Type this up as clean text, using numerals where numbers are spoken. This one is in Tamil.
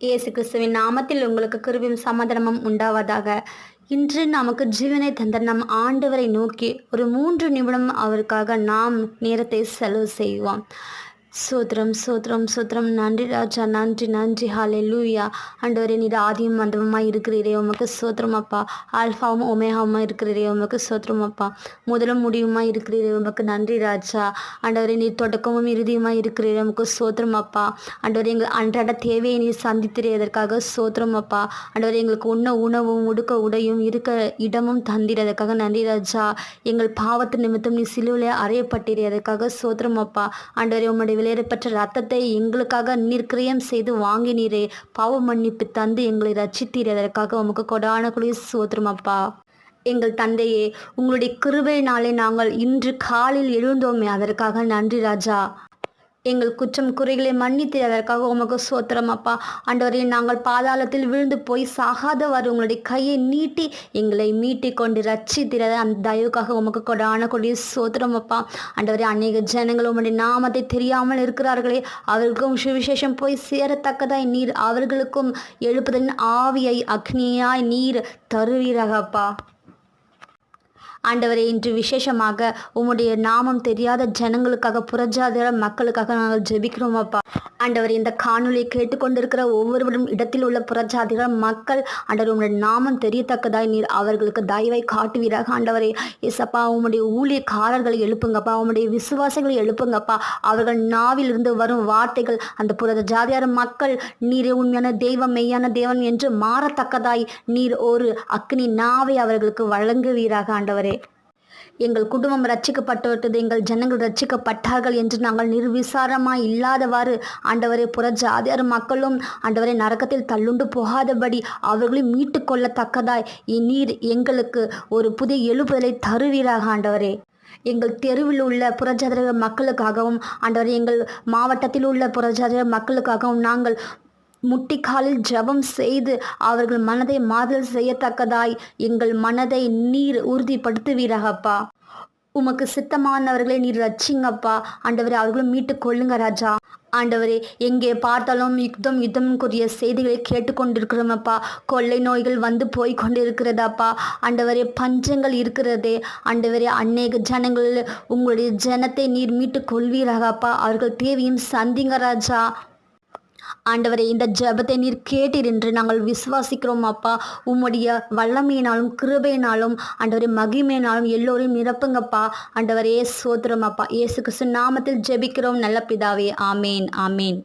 இயேசு கிறிஸ்துவின் நாமத்தில் உங்களுக்கு கிருபையும் சமாதானமும் உண்டாவதாக. இன்று நமக்கு ஜீவனை தந்த நம் ஆண்டவரை நோக்கி ஒரு 3 நிமிடம் அவருக்காக நாம் நேரத்தை செலவு செய்வோம். சோத்ரம் சோத்ரம் சோத்ரம். நன்றி ராஜா, நன்றி நன்றி. ஹalleluya. ஆண்டவரே, நீர் ஆதியும் அந்தமுமாய் இருக்கிறீரே, உமக்கு சோத்ரம் அப்பா. ஆல்பாவும் ஒமேகாவுமாய் இருக்கிறீரே, உமக்கு சோத்ரம் அப்பா. முதலும் முடிவுமாய் இருக்கிறீரே, உமக்கு நன்றி ராஜா. ஆண்டவரே, நீர் தொடக்கமும் இறுதியுமாய் இருக்கிறீரே, உமக்கு சோத்ரம் அப்பா. ஆண்டவரே, எங்கள் அன்றாட தேவையை நீர் சந்தித்திரே, அதற்காக சோத்ரம் அப்பா. ஆண்டவரே, எங்களுக்கு உண்ண உணவும் உடுக்க உடையும் இருக்க இடமும் தந்தீர், அதற்காக நன்றி ராஜா. எங்கள் பாவத்து நிமித்தம் நீ சிலுவிலே அறையப்பட்டீரே, அதற்காக சோத்ரம் அப்பா. ஆண்டவரே, உம்முடைய விலையேறப்பெற்ற ரத்தத்தை எங்களுக்காக நீர் கிரயம் செய்து வாங்கினீரே, பாவ மன்னிப்பு தந்து எங்களை ரட்சித்தீரே, அதற்காக உமக்கு கொடான கொடி சோத்திரம் அப்பா. எங்கள் தந்தையே, உங்களுடைய கிருபையினாலே நாங்கள் இன்று காலையில் எழுந்தோமே, அதற்காக நன்றி ராஜா. எங்கள் குற்றம் குறைகளை மன்னித்து அதற்காக உமக்கு சோத்திரம் அப்பா. ஆண்டவரே, நாங்கள் பாதாளத்தில் விழுந்து போய் சாகாதவாறு உங்களுடைய கையை நீட்டி எங்களை மீட்டி கொண்டு ரட்சித்திர அந்த தயவுக்காக உமக்கு கொடான கொடிய சோத்திரம் அப்பா. ஆண்டவரே, அநேக ஜனங்கள் உங்களுடைய நாமத்தை தெரியாமல் இருக்கிறார்களே, அவர்களுக்கும் சுவிசேஷம் போய் சேரத்தக்கதாய் நீர் அவர்களுக்கும் எழுப்புதலின் ஆவியை அக்னியாய் நீர் தருவீராக அப்பா. ஆண்டவரே, இன்று விசேஷமாக உம்முடைய நாமம் தெரியாத ஜனங்களுக்காக, புறஜாதிர மக்களுக்காக நாங்கள் ஜெபிக்கிறோம் அப்பா. ஆண்டவரே, இந்த காணொலியை கேட்டுக்கொண்டிருக்கிற ஒவ்வொருவரும் இடத்தில் உள்ள புறஜாதிர மக்கள் ஆண்டவர் உம்முடைய நாமம் தெரியத்தக்கதாய் நீர் அவர்களுக்கு தயவை காட்டுவீராக. ஆண்டவரே இசப்பா, உம்முடைய ஊழியக்காரர்களை எழுப்புங்கப்பா, உம்முடைய விசுவாசிகளை எழுப்புங்கப்பா. அவர்கள் நாவிலிருந்து வரும் வார்த்தைகள் அந்த புறஜாதியார மக்கள் நீர் உண்மையான தெய்வம், மெய்யான தேவன் என்று மாறத்தக்கதாய் நீர் ஒரு அக்னி நாவை அவர்களுக்கு வழங்குவீராக. ஆண்டவரே, எங்கள் குடும்பம் ரட்சிக்கப்பட்டுவிட்டது, எங்கள் ஜனங்கள் ரட்சிக்கப்பட்டார்கள் என்று நாங்கள் நிர்விசாரமாய் இல்லாதவாறு ஆண்டவரே, புறஜாதியார் மக்களும் ஆண்டவரே நரகத்தில் தள்ளுண்டு போகாதபடி அவர்களையும் மீட்டு கொள்ளத்தக்கதாய் நீர் எங்களுக்கு ஒரு புதிய எழுப்புதலை தருவீராக. ஆண்டவரே, எங்கள் தெருவில் உள்ள புறஜாதியார மக்களுக்காகவும் ஆண்டவரே, எங்கள் மாவட்டத்தில் உள்ள புறஜாதியார மக்களுக்காகவும் நாங்கள் முட்டிக்காலில் ஜெபம் செய்து அவர்கள் மனதை மாறுதல் செய்யத்தக்கதாய் எங்கள் மனதை நீர் உறுதிப்படுத்துவீராகப்பா. உமக்கு சித்தமானவர்களை நீர் ரட்சிங்கப்பா. ஆண்டவரே, அவர்களும் மீட்டு கொள்ளுங்க ராஜா. ஆண்டவரே, எங்கே பார்த்தாலும் யுத்தம்க்குரிய செய்திகளை கேட்டுக்கொண்டிருக்கிறோமப்பா. கொள்ளை நோய்கள் வந்து போய் கொண்டிருக்கிறதாப்பா. ஆண்டவரே, பஞ்சங்கள் இருக்கிறதே. ஆண்டவரே, அநேக ஜனங்கள் உங்களுடைய ஜனத்தை நீர் மீட்டு கொள்வீராகப்பா. அவர்கள் தேவையும் சந்திங்க ராஜா. ஆண்டவரே, இந்த ஜெபத்தை நீர் கேட்டீர் என்று நாங்கள் விசுவாசிக்கிறோம் அப்பா. உம்முடைய வல்லமையினாலும் கிருபையினாலும் ஆண்டவரே மகிமையினாலும் எல்லோரையும் நிரப்புங்கப்பா. ஆண்டவரே சோத்திரம் அப்பா. இயேசு கிறிஸ்து நாமத்தில் ஜெபிக்கிறோம் நல்ல பிதாவே. ஆமேன் ஆமேன்.